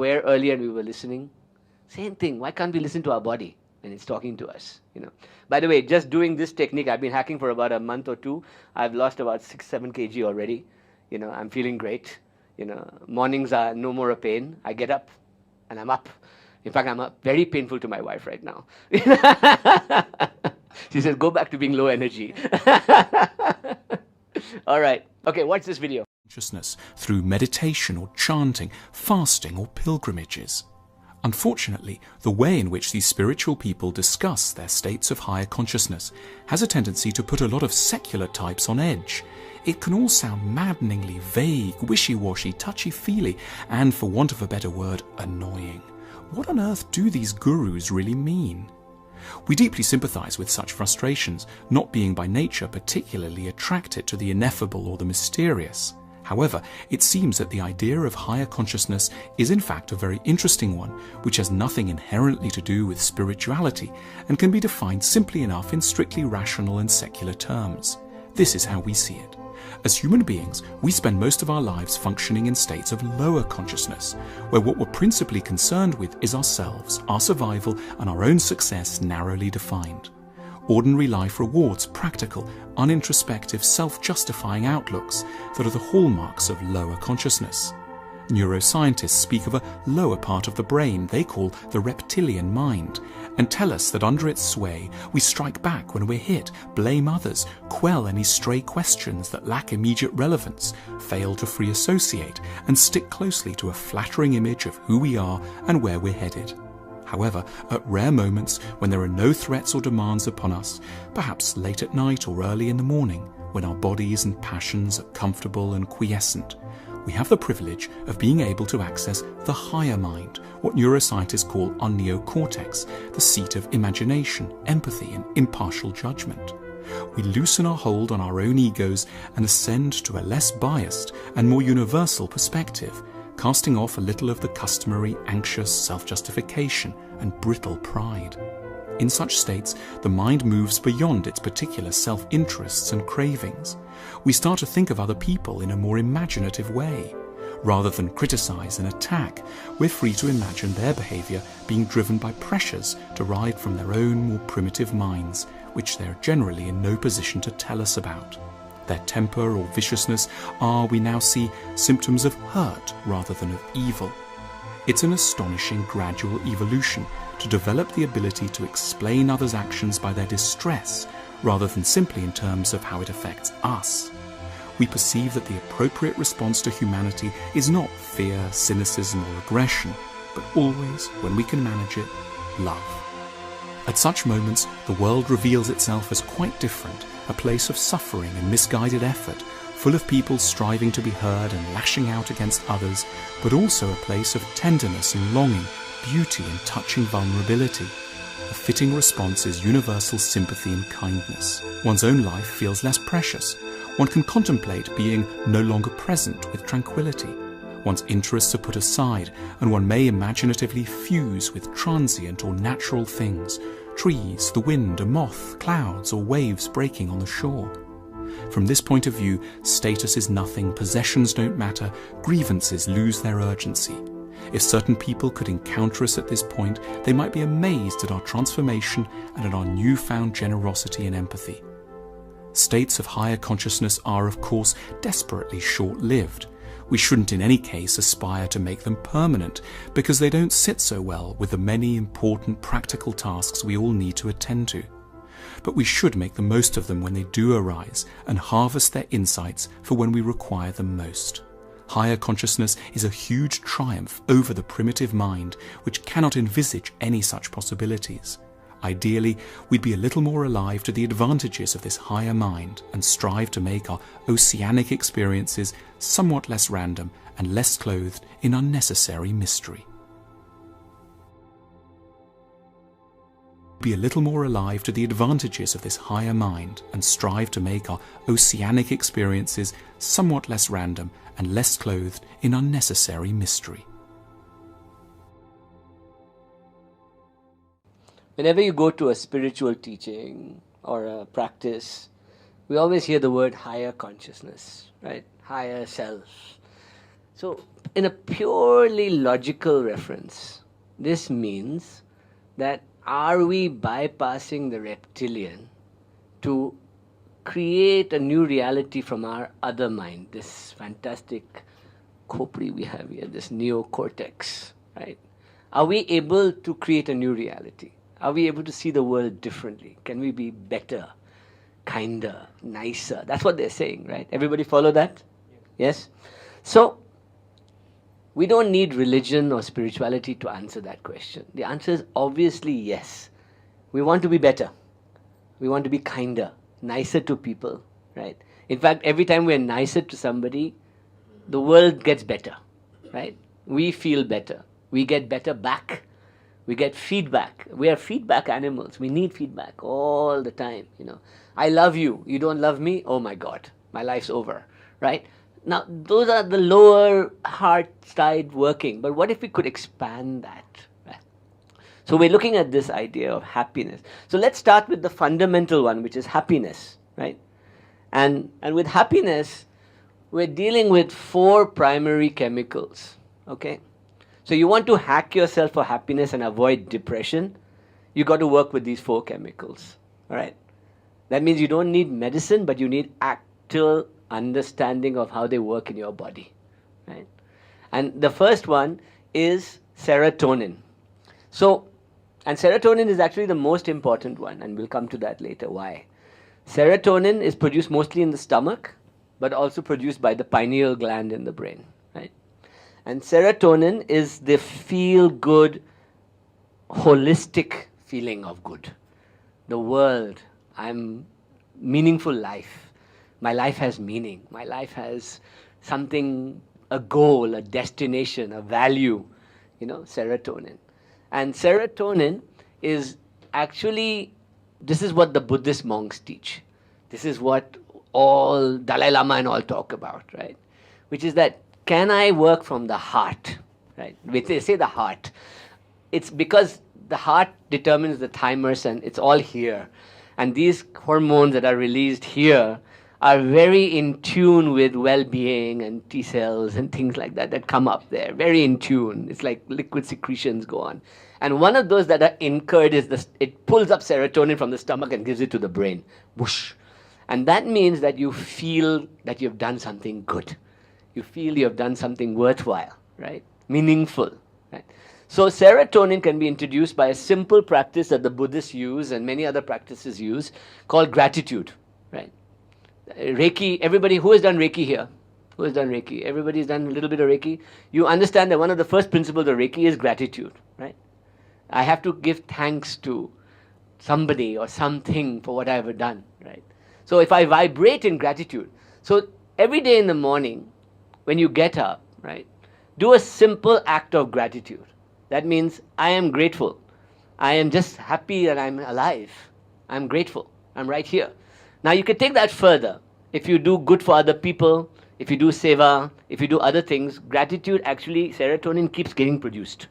Where earlier we were listening, same thing. Why can't we listen to our body when it's talking to us? By the way, just doing this technique, I've been hacking for about a month or two. I've lost about 6-7 kg already. I'm feeling great. Mornings are no more a pain. I get up and I'm up. In fact, I'm up. Very painful to my wife right now. She says, go back to being low energy. All right. Okay, watch this video. Consciousness through meditation or chanting, fasting or pilgrimages. Unfortunately, the way in which these spiritual people discuss their states of higher consciousness has a tendency to put a lot of secular types on edge. It can all sound maddeningly vague, wishy-washy, touchy-feely, and, for want of a better word, annoying. What on earth do these gurus really mean? We deeply sympathize with such frustrations, not being by nature particularly attracted to the ineffable or the mysterious. However, it seems that the idea of higher consciousness is in fact a very interesting one, which has nothing inherently to do with spirituality and can be defined simply enough in strictly rational and secular terms. This is how we see it. As human beings, we spend most of our lives functioning in states of lower consciousness, where what we're principally concerned with is ourselves, our survival, and our own success narrowly defined. Ordinary life rewards practical, unintrospective, self-justifying outlooks that are the hallmarks of lower consciousness. Neuroscientists speak of a lower part of the brain they call the reptilian mind, and tell us that under its sway we strike back when we're hit, blame others, quell any stray questions that lack immediate relevance, fail to free associate, and stick closely to a flattering image of who we are and where we're headed. However, at rare moments when there are no threats or demands upon us, perhaps late at night or early in the morning, when our bodies and passions are comfortable and quiescent, we have the privilege of being able to access the higher mind, what neuroscientists call our neocortex, the seat of imagination, empathy, and impartial judgment. We loosen our hold on our own egos and ascend to a less biased and more universal perspective, casting off a little of the customary anxious self-justification and brittle pride. In such states, the mind moves beyond its particular self-interests and cravings. We start to think of other people in a more imaginative way. Rather than criticize and attack, we're free to imagine their behavior being driven by pressures derived from their own more primitive minds, which they're generally in no position to tell us about. Their temper or viciousness are, we now see, symptoms of hurt rather than of evil. It's an astonishing gradual evolution to develop the ability to explain others' actions by their distress rather than simply in terms of how it affects us. We perceive that the appropriate response to humanity is not fear, cynicism, or aggression, but always, when we can manage it, love. At such moments, the world reveals itself as quite different, a place of suffering and misguided effort, full of people striving to be heard and lashing out against others, but also a place of tenderness and longing, beauty and touching vulnerability. A fitting response is universal sympathy and kindness. One's own life feels less precious. One can contemplate being no longer present with tranquility. One's interests are put aside, and one may imaginatively fuse with transient or natural things, trees, the wind, a moth, clouds, or waves breaking on the shore. From this point of view, status is nothing, possessions don't matter, grievances lose their urgency. If certain people could encounter us at this point, they might be amazed at our transformation and at our newfound generosity and empathy. States of higher consciousness are, of course, desperately short-lived. We shouldn't in any case aspire to make them permanent, because they don't sit so well with the many important practical tasks we all need to attend to. But we should make the most of them when they do arise, and harvest their insights for when we require them most. Higher consciousness is a huge triumph over the primitive mind, which cannot envisage any such possibilities. Ideally, we'd be a little more alive to the advantages of this higher mind and strive to make our oceanic experiences somewhat less random and less clothed in unnecessary mystery. Be a little more alive to the advantages of this higher mind and strive to make our oceanic experiences somewhat less random and less clothed in unnecessary mystery. Whenever you go to a spiritual teaching or a practice, we always hear the word higher consciousness, right? Higher self. So in a purely logical reference, this means that are we bypassing the reptilian to create a new reality from our other mind, this fantastic khopri we have here, this neocortex, right? Are we able to create a new reality? Are we able to see the world differently? Can we be better, kinder, nicer? That's what they're saying, right? Everybody follow that? Yes? So, we don't need religion or spirituality to answer that question. The answer is obviously yes. We want to be better. We want to be kinder, nicer to people, right? In fact, every time we're nicer to somebody, the world gets better, right? We feel better. We get better back. We get feedback. We are feedback animals. We need feedback all the time, I love you. You don't love me? Oh my God, my life's over, right? Now, those are the lower heart side working. But what if we could expand that? Right? So we're looking at this idea of happiness. So let's start with the fundamental one, which is happiness, right? And with happiness, we're dealing with 4 primary chemicals, okay? So you want to hack yourself for happiness and avoid depression, you got to work with these 4 chemicals, all right? That means you don't need medicine, but you need actual understanding of how they work in your body, right? And the first one is serotonin. So, and serotonin is actually the most important one, and we'll come to that later. Why? Serotonin is produced mostly in the stomach, but also produced by the pineal gland in the brain, right? And serotonin is the feel-good, holistic feeling of good. The world, I'm meaningful life. My life has meaning. My life has something, a goal, a destination, a value, serotonin. And serotonin is actually, this is what the Buddhist monks teach. This is what all Dalai Lama and all talk about, right? Which is that, can I work from the heart, right? They say the heart. It's because the heart determines the thymus and it's all here. And these hormones that are released here are very in tune with well-being and T cells and things like that come up there. Very in tune. It's like liquid secretions go on. And one of those that are incurred is it pulls up serotonin from the stomach and gives it to the brain. Whoosh. And that means that you feel that you've done something good. You feel you have done something worthwhile, right? Meaningful, right? So serotonin can be introduced by a simple practice that the Buddhists use and many other practices use called gratitude, right? Reiki, everybody, who has done Reiki here? Who has done Reiki? Everybody's done a little bit of Reiki. You understand that one of the first principles of Reiki is gratitude, right? I have to give thanks to somebody or something for what I have done, right? So if I vibrate in gratitude, so every day in the morning, when you get up, right, do a simple act of gratitude. That means I am grateful. I am just happy that I'm alive. I'm grateful. I'm right here. Now you can take that further. If you do good for other people, if you do seva, if you do other things, gratitude actually, serotonin keeps getting produced.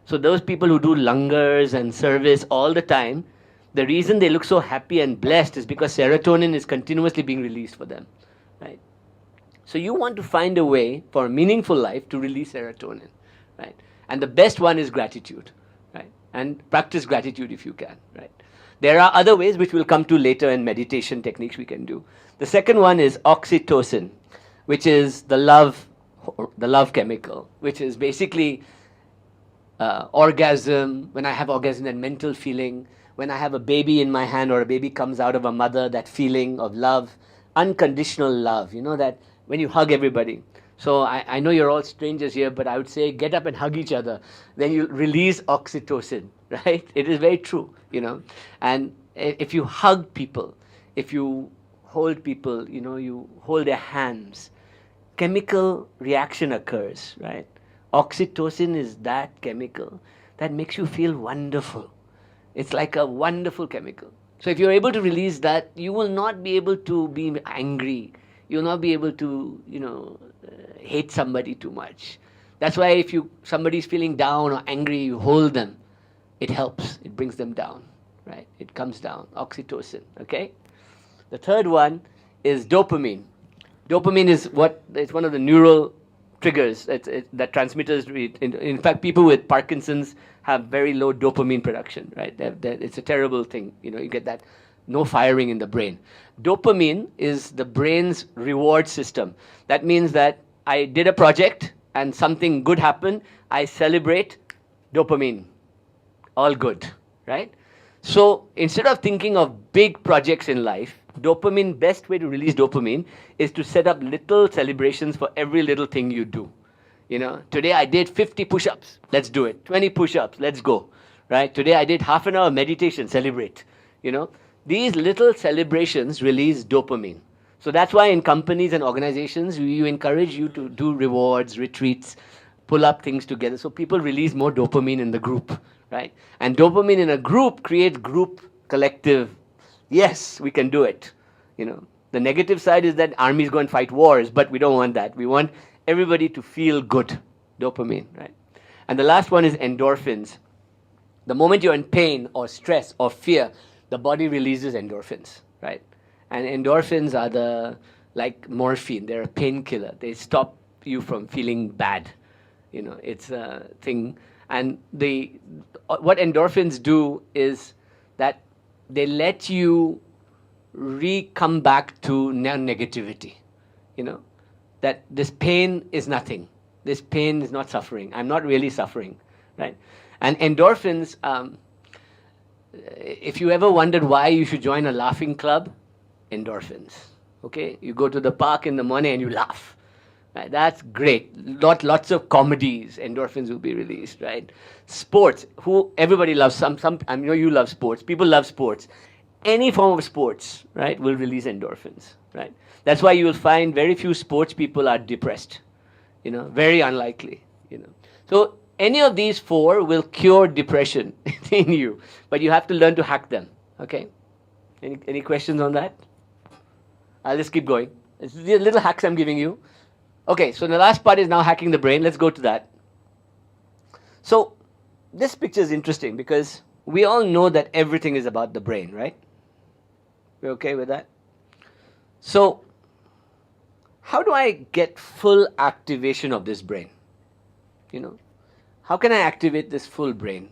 So those people who do langars and service all the time, the reason they look so happy and blessed is because serotonin is continuously being released for them, right? So you want to find a way for a meaningful life to release serotonin, right? And the best one is gratitude, right? And practice gratitude if you can, right? There are other ways which we'll come to later in meditation techniques we can do. The second one is oxytocin, which is the love chemical, which is basically orgasm. When I have orgasm, that mental feeling. When I have a baby in my hand or a baby comes out of a mother, that feeling of love, unconditional love, that when you hug everybody. So I know you're all strangers here, but I would say get up and hug each other. Then you release oxytocin, right? It is very true, And if you hug people, if you hold people, you hold their hands, chemical reaction occurs, right? Oxytocin is that chemical that makes you feel wonderful. It's like a wonderful chemical. So if you're able to release that, you will not be able to be angry. You'll not be able to, hate somebody too much. That's why if somebody's feeling down or angry, you hold them. It helps. It brings them down, right? It comes down. Oxytocin, okay? The third one is dopamine. Dopamine is it's one of the neural triggers that transmitters. In fact, people with Parkinson's have very low dopamine production, right? It's a terrible thing. You get that no firing in the brain. Dopamine is the brain's reward system. That means that I did a project and something good happened, I celebrate, dopamine, all good, right? So instead of thinking of big projects in life, best way to release dopamine is to set up little celebrations for every little thing you do. Today I did 50 push-ups, let's do it. 20 push-ups, let's go, right? Today I did half an hour meditation, celebrate. These little celebrations release dopamine. So that's why in companies and organizations, we encourage you to do rewards, retreats, pull up things together, so people release more dopamine in the group, right? And dopamine in a group creates group collective. Yes, we can do it. The negative side is that armies go and fight wars, but we don't want that. We want everybody to feel good. Dopamine, right? And the last one is endorphins. The moment you're in pain or stress or fear, the body releases endorphins, right? And endorphins are like morphine. They're a painkiller. They stop you from feeling bad. It's a thing. And what endorphins do is that they let you come back to negativity. That this pain is nothing. This pain is not suffering. I'm not really suffering, right? And endorphins, if you ever wondered why you should join a laughing club, endorphins, okay? You go to the park in the morning and you laugh, right? That's great. Lots of comedies, endorphins will be released, right? Sports, everybody loves I know you love sports. People love sports. Any form of sports, right, will release endorphins, right? That's why you will find very few sports people are depressed, very unlikely, So any of these four will cure depression in you, but you have to learn to hack them, okay? Any questions on that? I'll just keep going. It's the little hacks I'm giving you. Okay, so the last part is now hacking the brain. Let's go to that. So this picture is interesting because we all know that everything is about the brain, right? We're okay with that? So how do I get full activation of this brain? How can I activate this full brain?